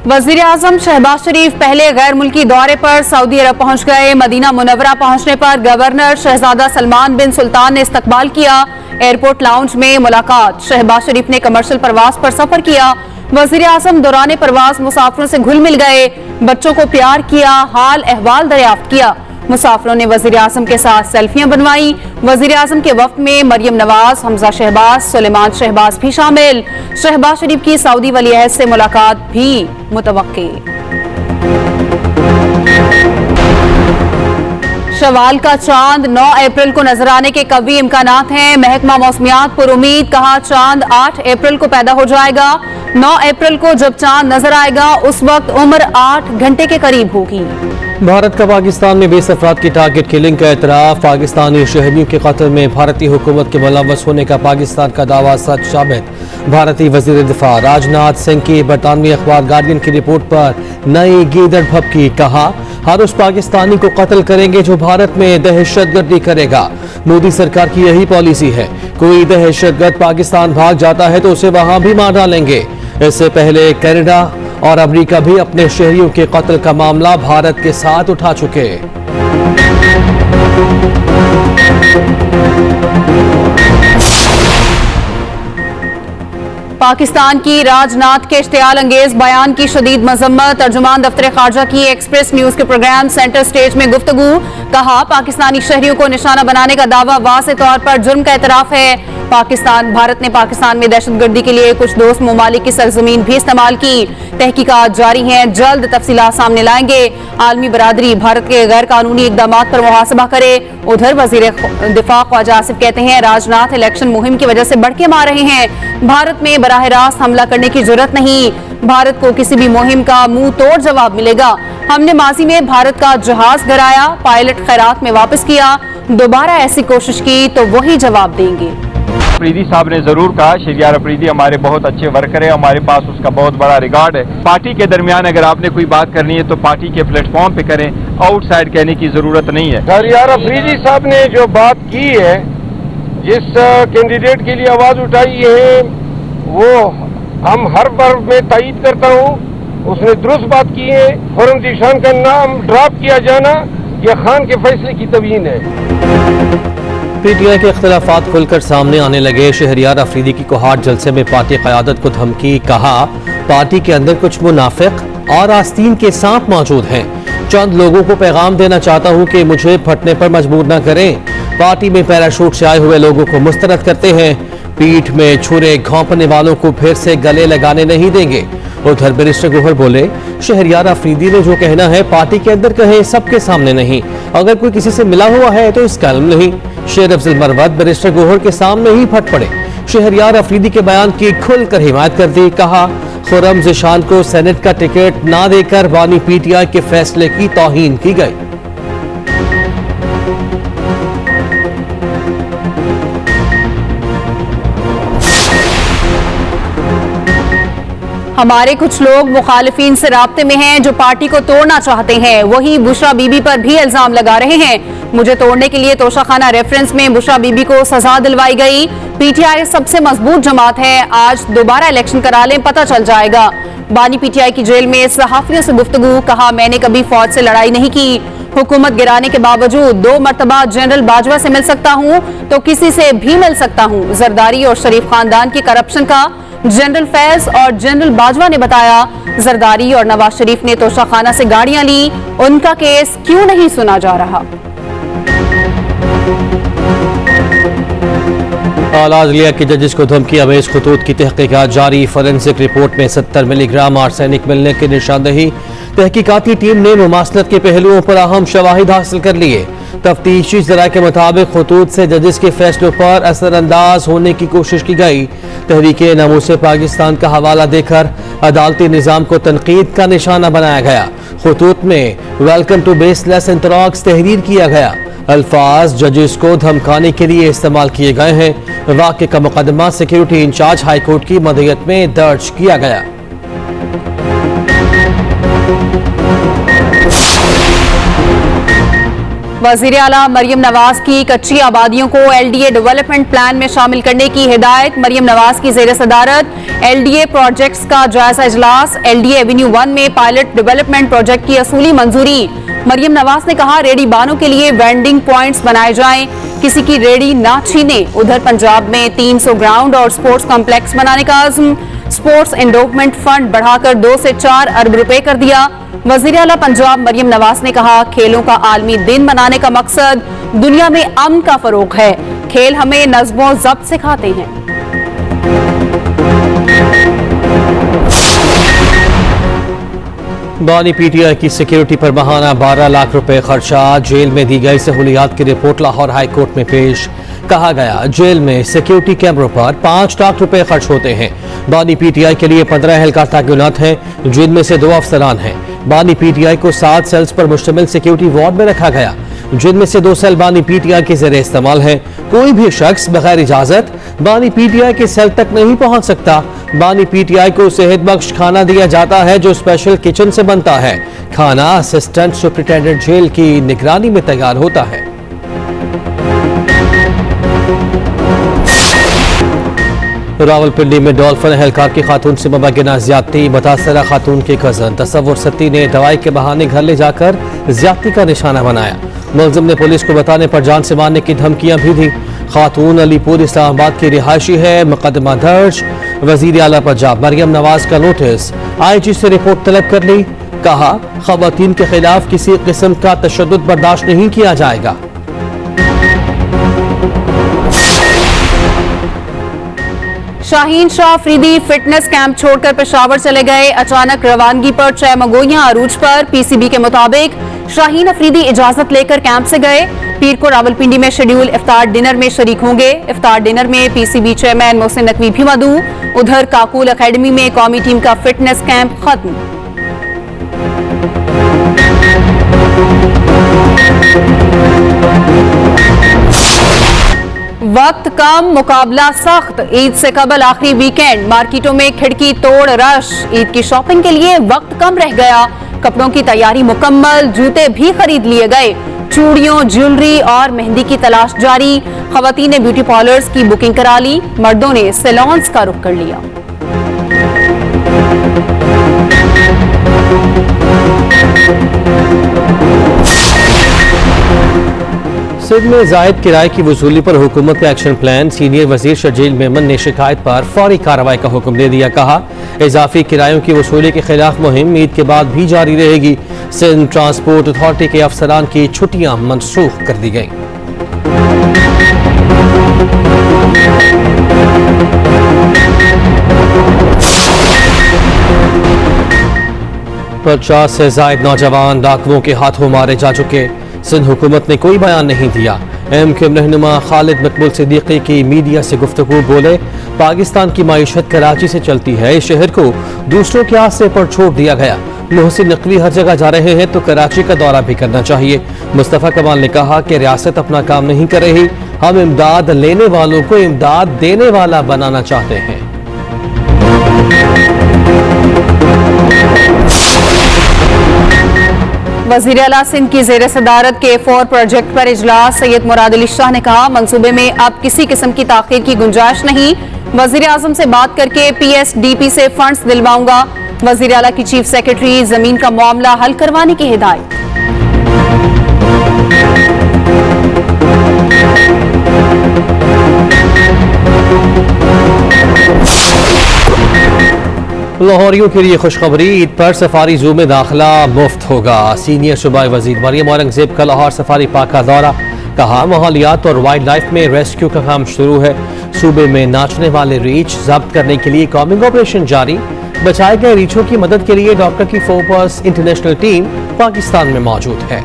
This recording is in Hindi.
वजीर आजम शहबाज शरीफ पहले गैर मुल्की दौरे पर सऊदी अरब पहुंच गए। मदीना मुनव्वरा पहुंचने पर गवर्नर शहजादा सलमान बिन सुल्तान ने इस्तकबाल किया। एयरपोर्ट लाउंज में मुलाकात। शहबाज शरीफ ने कमर्शियल परवाज पर सफर किया। वजीर आजम दौरान परवाज मुसाफिरों से घुल मिल गए, बच्चों को प्यार किया, हाल अहवाल दरियाफ्त किया। मुसाफिरों ने वजीर आजम के साथ सेल्फियां बनवाई। वजीर आजम के वफ्द में मरियम नवाज, हमजा शहबाज, सुलेमान शहबाज भी शामिल। शहबाज शरीफ की सऊदी वली अहद से मुलाकात भी मुतवक्की। शवाल का चांद 9 अप्रैल को नजर आने के कवी इम्कानात हैं। महकमा मौसमियात पर उम्मीद, कहा चांद 8 अप्रैल को पैदा हो जाएगा। 9 अप्रैल को जब चांद नजर आएगा उस वक्त उम्र 8 घंटे के करीब होगी। भारत का पाकिस्तान में 20 अफराद की टारगेट किलिंग का एतराफ। पाकिस्तानी शहरियों के कत्ल में भारतीय हुकूमत के मुलव्वस होने का पाकिस्तान का दावा सच साबित। भारतीय वजीर दिफा राजनाथ सिंह की बरतानवी अखबार गार्डियन की रिपोर्ट पर नई गीदड़ भभकी। कहा हर उस पाकिस्तानी को कत्ल करेंगे जो भारत में दहशतगर्दी करेगा। मोदी सरकार की यही पॉलिसी है, कोई दहशतगर्द पाकिस्तान भाग जाता है तो उसे वहां भी मार डालेंगे। इससे पहले कनाडा और अमेरिका भी अपने शहरियों के कत्ल का मामला भारत के साथ उठा चुके। पाकिस्तान की राजनाथ के इश्तियाल अंगेज बयान की शदीद मजम्मत। तर्जुमान दफ्तर खारजा की एक्सप्रेस न्यूज के प्रोग्राम सेंटर स्टेज में गुफ्तगू। कहा पाकिस्तानी शहरियों को निशाना बनाने का दावा वाज़ेह तौर पर जुर्म का एतराफ है। भारत ने पाकिस्तान में दहशतगर्दी के लिए कुछ दोस्त ममालिक की सरजमीन भी इस्तेमाल की। तहकीकात जारी हैं, जल्द तफसीलात सामने लाएंगे। आलमी बरादरी भारत के गैर कानूनी इकदामात पर मुहासबा करे। उधर वजीर दिफा ख्वाजा आसिफ कहते हैं राजनाथ इलेक्शन मुहिम की वजह से भड़के मार रहे हैं। भारत में बराह रास्त हमला करने की जरूरत नहीं। भारत को किसी भी मुहिम का मुंह तोड़ जवाब मिलेगा। हमने माजी में भारत का जहाज गिराया, पायलट खैरात में वापस किया। दोबारा ऐसी कोशिश की तो वही जवाब देंगे। अफरीदी साहब ने जरूर कहा, शहरियार अफरीदी हमारे बहुत अच्छे वर्कर है, हमारे पास उसका बहुत बड़ा रिकॉर्ड है। पार्टी के दरमियान अगर आपने कोई बात करनी है तो पार्टी के प्लेटफॉर्म पे करें, आउटसाइड कहने की जरूरत नहीं है। शहरियार अफरीदी साहब ने जो बात की है, जिस कैंडिडेट के लिए आवाज उठाई है, वो हम हर बार में तायीद करता हूँ। उसने दुरुस्त बात की है। फौरन दिशान का नाम ड्रॉप किया जाना यह खान के फैसले की तवीन है। पीटीआई के इख्तिलाफात खुलकर सामने आने लगे। शहरियार अफरीदी की कोहाट जलसे में पार्टी क़यादत को धमकी। कहा पार्टी के अंदर कुछ मुनाफिक और आस्तीन के सांप मौजूद हैं। चंद लोगों को पैगाम देना चाहता हूं कि मुझे फटने पर मजबूर न करें। पार्टी में पैराशूट से आए हुए लोगों को मुस्तरद करते हैं। पीठ में छुरे घोंपने वालों को फिर से गले लगाने नहीं देंगे। उधर बैरिस्टर गोहर बोले शहरियार अफरीदी ने जो कहना है पार्टी के अंदर कहे, सबके सामने नहीं। अगर कोई किसी से मिला हुआ है तो इसका इल्म नहीं। शेर अफजल मरवत बैरिस्टर गोहर के सामने ही फट पड़े। शहरियार अफरीदी के बयान की खुलकर हिमायत कर दी। कहा खुर्रम ज़िशान को सेनेट का टिकट ना देकर बानी पीटीआई के फैसले की तौहीन की गई। हमारे कुछ लोग मुखालिफिन से राब्ते में हैं जो पार्टी को तोड़ना चाहते हैं। वहीं बुशरा बीबी पर भी इल्जाम लगा रहे हैं। मुझे तोड़ने के लिए तोशाखाना रेफरेंस में बुशरा बीबी को सजा दिलवाई गई। पीटीआई सबसे मजबूत जमात है, आज दोबारा इलेक्शन करा लें, पता चल जाएगा। बानी पीटीआई की जेल में सहाफियों से गुफ्तगू। कहा मैंने कभी फौज से लड़ाई नहीं की। हुकूमत गिराने के बावजूद 2 मरतबा जनरल बाजवा से मिल सकता हूँ तो किसी से भी मिल सकता हूँ। जरदारी और शरीफ खानदान की करप्शन का जनरल फैज और जनरल बाजवा ने बताया। जरदारी और नवाज शरीफ ने तोशाखाना से गाड़ियां ली, उनका केस क्यों नहीं सुना जा रहा। आला अदलिया के जजेस को धमकी। अवेश खतूत की तहकीकात जारी। फॉरेंसिक रिपोर्ट में 70 मिलीग्राम आर्सेनिक मिलने की निशानदही। तहकीकाती टीम ने मुमासलत के पहलुओं पर अहम शवाहिद हासिल कर लिए। तफ्तीशी ज़राए के मुताबिक खतूत से जजेस के फैसलों पर असरअंदाज होने की कोशिश की गई। तहरीके नामूस पाकिस्तान का हवाला देकर अदालती निज़ाम को तनकीद का निशाना बनाया गया। खतूत में वेलकम टू बेसलेस इंटरॉक्स तहरीर किया गया। अल्फाज जजेस को धमकाने के लिए इस्तेमाल किए गए हैं। वाक़े का मुकदमा सिक्योरिटी इंचार्ज हाईकोर्ट की मदहियत में दर्ज किया गया। वजीर आला मरियम नवाज की कच्ची आबादियों को LDA डेवलपमेंट प्लान में शामिल करने की हिदायत। मरियम नवाज की जेर सदारत LDA प्रोजेक्ट्स का जायजा इजलास। LDA एवेन्यू 1 में पायलट डेवलपमेंट प्रोजेक्ट की असूली मंजूरी। मरियम नवाज ने कहा रेडी बानों के लिए वेंडिंग पॉइंट्स बनाए जाएं, किसी की रेडी ना छीने। उधर पंजाब में 300 ग्राउंड और स्पोर्ट्स कॉम्प्लेक्स बनाने का अज़्म। स्पोर्ट्स एंडोवमेंट फंड बढ़ाकर 2 से 4 अरब रुपए कर दिया। वजीर आला पंजाब मरियम नवाज ने कहा खेलों का आलमी दिन मनाने का मकसद दुनिया में अमन का फरोग है। खेल हमें नज़्मो ज़ब्त सिखाते हैं। बानी PTI की सिक्योरिटी पर महाना 12 लाख रुपए खर्चा। जेल में दी गई सहूलियात की रिपोर्ट लाहौर हाई कोर्ट में पेश। कहा गया जेल में सिक्योरिटी कैमरों पर 5 लाख रुपए खर्च होते हैं। बानी PTI के लिए 15 एहलकार तैनात हैं, जिनमें से 2 अफसरान हैं। बानी PTI को 7 सेल्स पर मुश्तमिल सिक्योरिटी वार्ड में रखा गया, जिनमें से 2 सेल बानी PTI के जरिए इस्तेमाल है। कोई भी शख्स बगैर इजाजत बानी PTI के सेल तक नहीं पहुंच सकता। बानी PTI को सेहत बख्श खाना दिया जाता है, जो स्पेशल किचन से बनता है। खाना असिस्टेंट सुपरिटेंडेंट जेल की निगरानी में तैयार होता है। रावलपिंडी में डॉल्फिन एहलकार की खातून से मुबैना ज्यादती। मुतासरा खातून के कजन तसव्वुर सत्ती ने दवाई के बहाने घर ले जाकर ज्यादती का निशाना बनाया। मुलजिम ने पुलिस को बताने पर जान से मारने की धमकियां भी दी। खातून अलीपुर इस्लामाबाद की रिहायशी है। मुकदमा दर्ज। वजीर आला पंजाब मरियम नवाज का नोटिस। IG से रिपोर्ट तलब कर ली। कहा खवातीन के खिलाफ किसी किस्म का तशद्दुद बर्दाश्त नहीं किया जाएगा। शाहीन शाह अफरीदी फिटनेस कैंप छोड़कर पेशावर चले गए। अचानक रवानगी पर 6 मगोइयां अरूज पर। PCB के मुताबिक शाहीन अफरीदी इजाजत लेकर कैंप से गए। पीर को रावलपिंडी में शेड्यूल इफ्तार डिनर में शरीक होंगे। इफ्तार डिनर में PCB चेयरमैन मोहसिन नकवी भी मदऊ। उधर काकुल अकेडमी में कौमी टीम का फिटनेस कैंप खत्म। वक्त कम, मुकाबला सख्त। ईद से कबल आखिरी वीकेंड, मार्केटों में खिड़की तोड़ रश। ईद की शॉपिंग के लिए वक्त कम रह गया। कपड़ों की तैयारी मुकम्मल, जूते भी खरीद लिए गए। चूड़ियों, ज्वेलरी और मेहंदी की तलाश जारी। खवातीन ने ब्यूटी पार्लर्स की बुकिंग करा ली। मर्दों ने सैलून्स का रुख कर लिया। सिंध में जायद किराए की वसूली पर हुकूमत का एक्शन प्लान। सीनियर वजीर शर्जील मेमन ने शिकायत पर फौरी कार्रवाई का हुक्म दे दिया। कहा इजाफी किरायों की वसूली के खिलाफ मुहिम ईद के बाद भी जारी रहेगी। सिंध ट्रांसपोर्ट अथॉरिटी के अफसरान की छुट्टियां मनसूख कर दी गई। 50 से जायद नौजवान डाकुओं के हाथों मारे जा चुके। सिंध हुकूमत ने कोई बयान नहीं दिया। MKM रहनुमा खालिद मकबूल सिद्दीकी की मीडिया से गुफ्तगू। बोले पाकिस्तान की माईशत कराची से चलती है, इस शहर को दूसरों के आसरे पर छोड़ दिया गया। मोहसिन नकवी हर जगह जा रहे हैं तो कराची का दौरा भी करना चाहिए। मुस्तफ़ा कमाल ने कहा कि रियासत अपना काम नहीं कर रही, हम इमदाद लेने वालों को इमदाद देने वाला बनाना चाहते हैं। वज़ीर आला सिंध की जेर सदारत के K4 प्रोजेक्ट पर इजलास। सैयद मुराद अली शाह ने कहा मंसूबे में अब किसी किस्म की ताखीर की गुंजाइश नहीं। वज़ीर आज़म से बात करके PSDP से फंड्स दिलवाऊंगा। वज़ीर आला की चीफ सेक्रेटरी जमीन का मामला हल करवाने की हिदायत। लाहौरियों के लिए खुशखबरी, ईद पर सफारी जू में दाखिला मुफ्त होगा। सीनियर सूबाई वजीर मरियम औरंगजेब का लाहौर सफारी पार्क का दौरा। कहा माहौलियात और वाइल्ड लाइफ में रेस्क्यू का काम शुरू है। सूबे में नाचने वाले रीछ जब्त करने के लिए कॉमिंग ऑपरेशन जारी। बचाए गए रीछों की मदद के लिए डॉक्टर की फोर्स इंटरनेशनल टीम पाकिस्तान में मौजूद है।